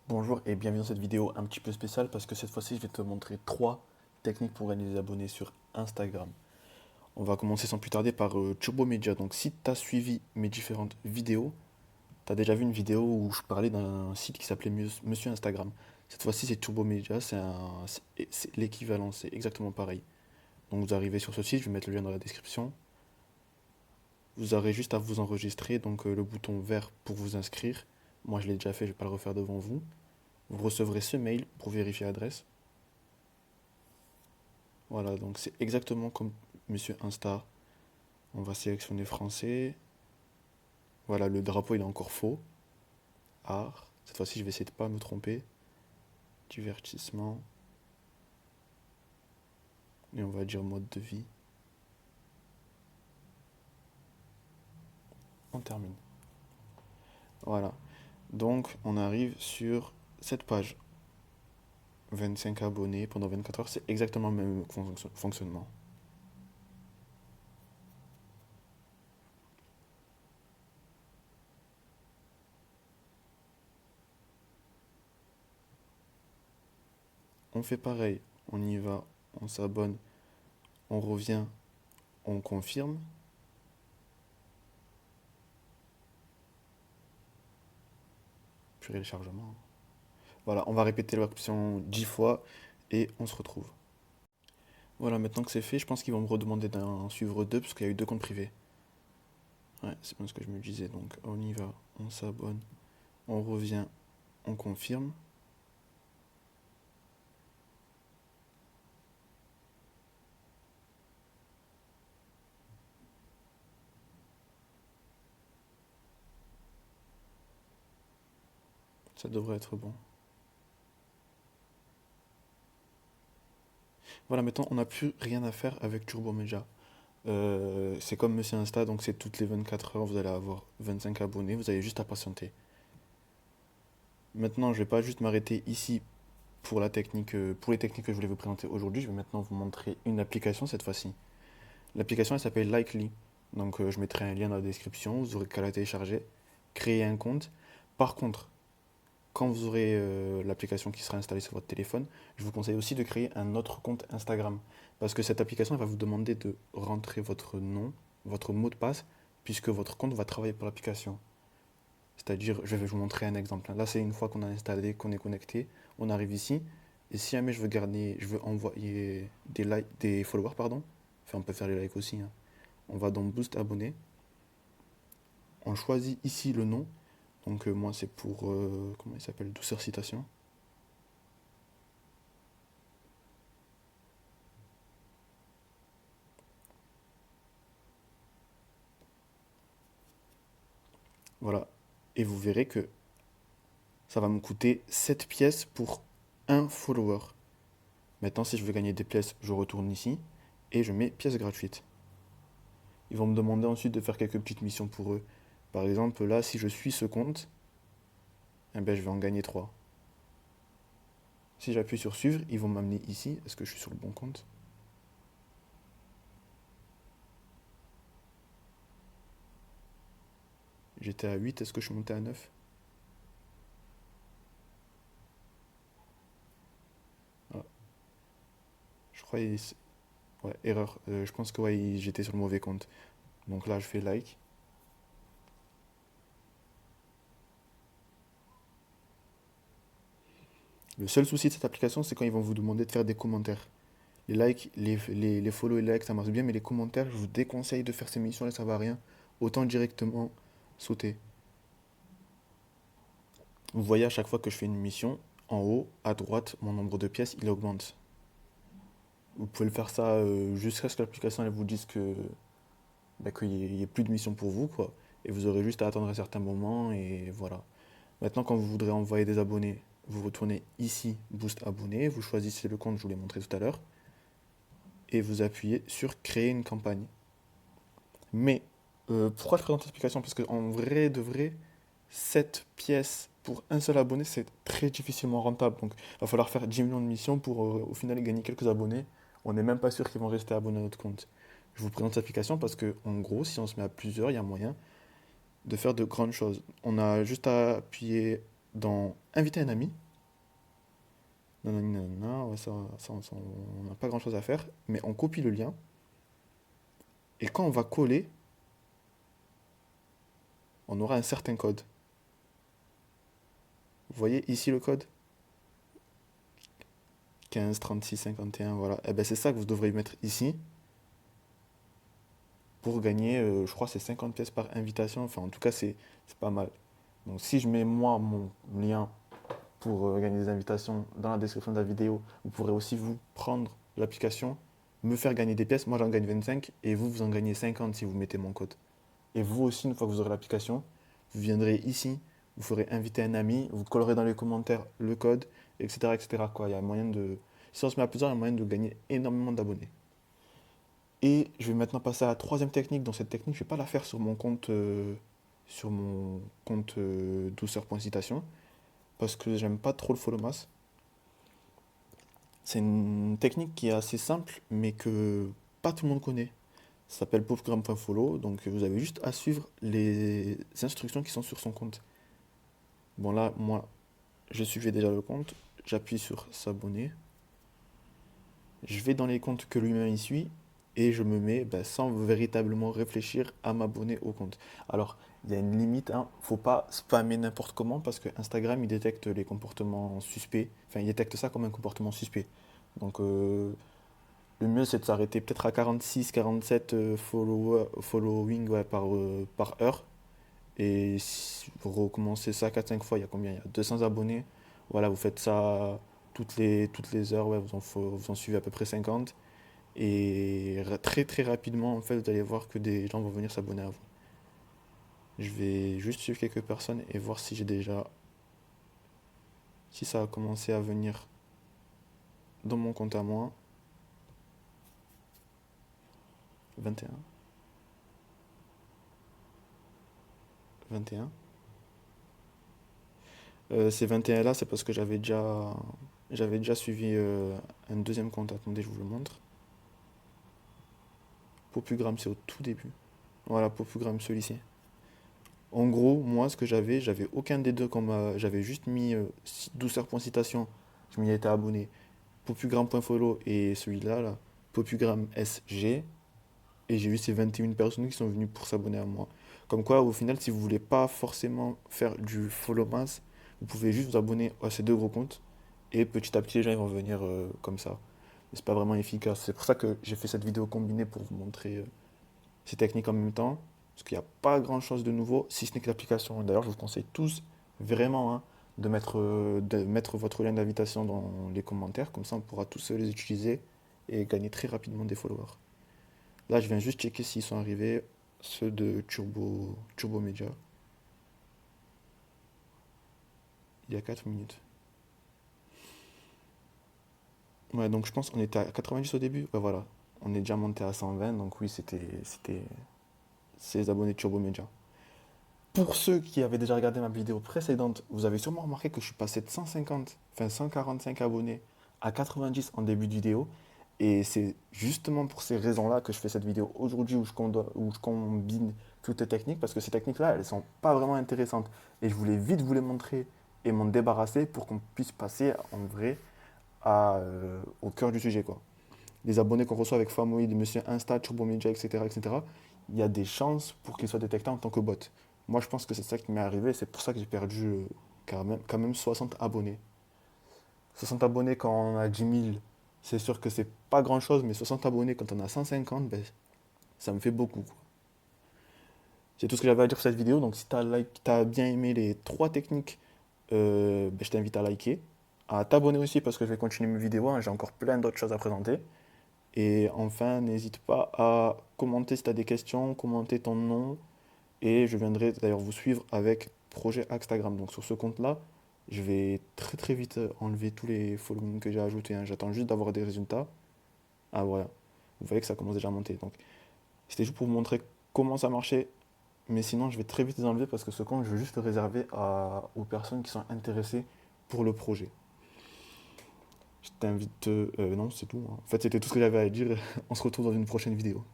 Bonjour et bienvenue dans cette vidéo un petit peu spéciale parce que cette fois-ci je vais te montrer trois techniques pour gagner des abonnés sur Instagram. On va commencer sans plus tarder par Turbo Media. Donc si tu as suivi mes différentes vidéos, tu as déjà vu une vidéo où je parlais d'un site qui s'appelait Monsieur Instagram. Cette fois-ci c'est Turbo Media, c'est l'équivalent, c'est exactement pareil. Donc vous arrivez sur ce site, je vais mettre le lien dans la description. Vous aurez juste à vous enregistrer, donc le bouton vert pour vous inscrire. Moi je l'ai déjà fait, je ne vais pas le refaire devant vous. Vous recevrez ce mail pour vérifier l'adresse. Voilà, donc c'est exactement comme Monsieur Insta. On va sélectionner français. Voilà, le drapeau il est encore faux. Art. Cette fois-ci, je vais essayer de pas me tromper. Divertissement. Et on va dire mode de vie. On termine. Voilà. Donc, on arrive sur cette page. 25 abonnés pendant 24 heures, c'est exactement le même fonctionnement. On fait pareil. On y va, on s'abonne, on revient, on confirme. Purée, le chargement. Voilà, on va répéter l'option 10 fois et on se retrouve. Voilà, maintenant que c'est fait, je pense qu'ils vont me redemander d'en suivre deux parce qu'il y a eu deux comptes privés. Ouais, c'est bien ce que je me disais. Donc on y va, on s'abonne, on revient, on confirme. Ça devrait être bon. Voilà, maintenant on n'a plus rien à faire avec Turbo Media. C'est comme Monsieur Insta, donc c'est toutes les 24 heures, vous allez avoir 25 abonnés, vous avez juste à patienter. Maintenant, je vais pas juste m'arrêter ici pour la technique, pour les techniques que je voulais vous présenter aujourd'hui. Je vais maintenant vous montrer une application cette fois-ci. L'application elle s'appelle Likely. Donc je mettrai un lien dans la description, vous aurez qu'à la télécharger, créer un compte. Par contre, quand vous aurez l'application qui sera installée sur votre téléphone, je vous conseille aussi de créer un autre compte Instagram. Parce que cette application elle va vous demander de rentrer votre nom, votre mot de passe, puisque votre compte va travailler pour l'application. C'est-à-dire, je vais vous montrer un exemple. Là, c'est une fois qu'on a installé, qu'on est connecté, on arrive ici. Et si jamais je veux envoyer des likes, des followers, pardon, enfin on peut faire les likes aussi, hein. On va dans Boost abonné. On choisit ici le nom. Donc moi c'est pour, comment il s'appelle, Douceur Citation. Voilà. Et vous verrez que ça va me coûter 7 pièces pour un follower. Maintenant, si je veux gagner des pièces, je retourne ici et je mets pièces gratuites. Ils vont me demander ensuite de faire quelques petites missions pour eux. Par exemple, là, si je suis ce compte, eh ben, je vais en gagner 3. Si j'appuie sur suivre, ils vont m'amener ici. Est-ce que je suis sur le bon compte? J'étais à 8, est-ce que je suis monté à 9? Ah, je crois ouais, erreur. Je pense que ouais, j'étais sur le mauvais compte. Donc là, je fais like. Le seul souci de cette application, c'est quand ils vont vous demander de faire des commentaires. Les likes, les follow et les likes, ça marche bien, mais les commentaires, je vous déconseille de faire ces missions-là, ça va à rien. Autant directement sauter. Vous voyez, à chaque fois que je fais une mission, en haut, à droite, mon nombre de pièces, il augmente. Vous pouvez le faire ça jusqu'à ce que l'application elle vous dise que bah, qu'il n'y ait plus de mission pour vous, quoi. Et vous aurez juste à attendre un certain moment, et voilà. Maintenant, quand vous voudrez envoyer des abonnés, vous retournez ici, Boost abonné, vous choisissez le compte, je vous l'ai montré tout à l'heure, et vous appuyez sur créer une campagne. Mais pourquoi je présente cette application? Parce qu'en vrai, de vrai, 7 pièces pour un seul abonné, c'est très difficilement rentable. Donc, il va falloir faire 10 millions de missions pour au final gagner quelques abonnés. On n'est même pas sûr qu'ils vont rester abonnés à notre compte. Je vous présente cette application parce que, en gros, si on se met à plusieurs, il y a moyen de faire de grandes choses. On a juste à appuyer. dans inviter un ami. Nanani, nanana, ouais, on n'a pas grand-chose à faire, mais on copie le lien. Et quand on va coller, on aura un certain code. Vous voyez ici le code? 15, 36, 51, voilà. Et ben c'est ça que vous devrez mettre ici pour gagner, je crois, c'est 50 pièces par invitation. Enfin, en tout cas, c'est pas mal. Donc, si je mets moi mon lien pour gagner des invitations dans la description de la vidéo, vous pourrez aussi vous prendre l'application, me faire gagner des pièces. Moi, j'en gagne 25 et vous, vous en gagnez 50 si vous mettez mon code. Et vous aussi, une fois que vous aurez l'application, vous viendrez ici, vous ferez inviter un ami, vous collerez dans les commentaires le code, etc. etc. quoi. Il y a moyen de. Si on se met à plusieurs, il y a moyen de gagner énormément d'abonnés. Et je vais maintenant passer à la troisième technique. Dans cette technique, je ne vais pas la faire sur mon compte douceur.citation parce que j'aime pas trop le follow mass. C'est une technique qui est assez simple, mais que pas tout le monde connaît. Ça s'appelle popgram.follow, donc vous avez juste à suivre les instructions qui sont sur son compte. Bon là, moi, je suivais déjà le compte, j'appuie sur s'abonner, je vais dans les comptes que lui-même y suit, et je me mets sans véritablement réfléchir à m'abonner au compte. Alors, il y a une limite, hein, faut pas spammer n'importe comment, parce que Instagram, il détecte les comportements suspects, enfin, il détecte ça comme un comportement suspect. Donc, le mieux, c'est de s'arrêter peut-être à 46, 47 following ouais, par heure. Et si vous recommencez ça 4-5 fois, il y a combien? Il y a 200 abonnés. Voilà, vous faites ça toutes les heures, ouais, vous en suivez à peu près 50. Et très très rapidement, en fait, vous allez voir que des gens vont venir s'abonner à vous. Je vais juste suivre quelques personnes et voir si j'ai déjà, si ça a commencé à venir dans mon compte à moi. 21, 21. Ces 21 là, c'est parce que j'avais déjà suivi un deuxième compte. Attendez, je vous le montre. Popugram, c'est au tout début. Voilà, Popugram, celui-ci. En gros, moi, ce que j'avais aucun des deux j'avais juste mis douceur.citation, je m'y étais abonné. Popugram.follow et celui-là, là, Popugram SG, et j'ai vu ces 21 personnes qui sont venues pour s'abonner à moi. Comme quoi, au final, si vous voulez pas forcément faire du follow mass, vous pouvez juste vous abonner à ces deux gros comptes, et petit à petit, les gens ils vont venir comme ça. Mais c'est pas vraiment efficace. C'est pour ça que j'ai fait cette vidéo combinée pour vous montrer ces techniques en même temps, parce qu'il n'y a pas grand-chose de nouveau, si ce n'est que l'application. D'ailleurs, je vous conseille tous vraiment hein, de mettre votre lien d'invitation dans les commentaires, comme ça on pourra tous les utiliser et gagner très rapidement des followers. Là, je viens juste checker s'ils sont arrivés, ceux de Turbo Media. Il y a 4 minutes. Ouais, donc je pense qu'on était à 90 au début. Ouais, voilà. On est déjà monté à 120, donc oui, c'était ces abonnés de Turbo Media. Pour ceux qui avaient déjà regardé ma vidéo précédente, vous avez sûrement remarqué que je suis passé de 150, enfin 145 abonnés à 90 en début de vidéo. Et c'est justement pour ces raisons-là que je fais cette vidéo aujourd'hui où je combine toutes les techniques, parce que ces techniques-là, elles ne sont pas vraiment intéressantes. Et je voulais vite vous les montrer et m'en débarrasser pour qu'on puisse passer en vrai au cœur du sujet, quoi. Les abonnés qu'on reçoit avec Famoid, Monsieur Insta, Turbo Media, etc., etc., il y a des chances pour qu'ils soient détectés en tant que bot. Moi, je pense que c'est ça qui m'est arrivé. C'est pour ça que j'ai perdu quand même 60 abonnés. 60 abonnés quand on a 10 000, c'est sûr que c'est pas grand-chose, mais 60 abonnés quand on a 150, ben, ça me fait beaucoup, quoi. C'est tout ce que j'avais à dire pour cette vidéo. Donc, si tu as bien aimé les trois techniques, ben, je t'invite à liker, à t'abonner aussi parce que je vais continuer mes vidéos, hein. J'ai encore plein d'autres choses à présenter. Et enfin, n'hésite pas à commenter si tu as des questions, commenter ton nom. Et je viendrai d'ailleurs vous suivre avec projet Instagram. Donc sur ce compte-là, je vais très très vite enlever tous les followings que j'ai ajoutés, hein. J'attends juste d'avoir des résultats. Ah voilà, vous voyez que ça commence déjà à monter. Donc c'était juste pour vous montrer comment ça marchait. Mais sinon, je vais très vite les enlever parce que ce compte, je veux juste le réserver aux personnes qui sont intéressées pour le projet. Je t'invite. Non, c'est tout, hein. En fait, c'était tout ce que j'avais à dire. On se retrouve dans une prochaine vidéo.